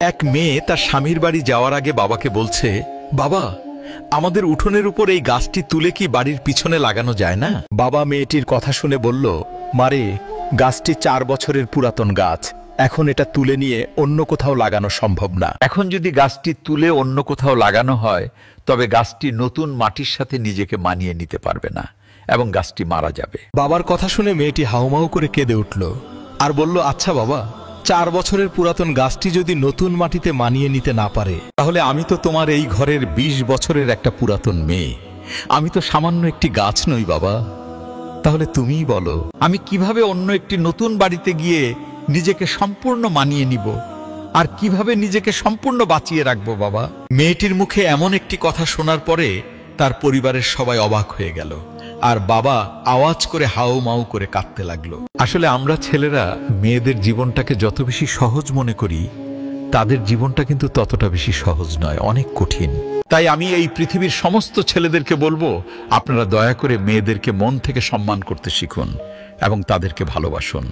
এক মেয়ে তার স্বামীর বাড়ি যাওয়ার আগে বাবাকে বলছে, বাবা, আমাদের উঠোনের উপর এই গাছটি তুলে কি বাড়ির পিছনে লাগানো যায় না? বাবা মেয়েটির কথা শুনে বলল, মারে, গাছটি 4 বছরের পুরাতন গাছ, এখন এটা তুলে নিয়ে অন্য কোথাও লাগানো সম্ভব না। এখন যদি গাছটি তুলে অন্য কোথাও লাগানো হয় তবে গাছটি নতুন মাটির সাথে নিজেকে মানিয়ে নিতে পারবে না এবং গাছটি মারা যাবে। বাবার কথা শুনে মেয়েটি হাউমাউ করে কেঁদে উঠল আর বলল, আচ্ছা বাবা, 4 বছরের পুরাতন গাছটি যদি নতুন মাটিতে মানিয়ে নিতে না পারে, তাহলে আমি তো তোমার এই ঘরের 20 বছরের একটা পুরাতন মেয়ে, আমি তো সামান্য একটি গাছ নই বাবা। তাহলে তুমিই বলো, আমি কিভাবে অন্য একটি নতুন বাড়িতে গিয়ে নিজেকে সম্পূর্ণ মানিয়ে নিব আর কিভাবে নিজেকে সম্পূর্ণ বাঁচিয়ে রাখবো বাবা? মেয়েটির মুখে এমন একটি কথা শোনার পরে তার পরিবারের সবাই অবাক হয়ে গেল আর বাবা আওয়াজ করে হাউমাউ করে কাঁদতে লাগলো। আসলে আমরা ছেলেরা মেয়েদের জীবনটাকে যত বেশি সহজ মনে করি, তাদের জীবনটা কিন্তু ততটা বেশি সহজ নয়, অনেক কঠিন। তাই আমি এই পৃথিবীর সমস্ত ছেলেদেরকে বলবো, আপনারা দয়া করে মেয়েদেরকে মন থেকে সম্মান করতে শিখুন এবং তাদেরকে ভালোবাসুন।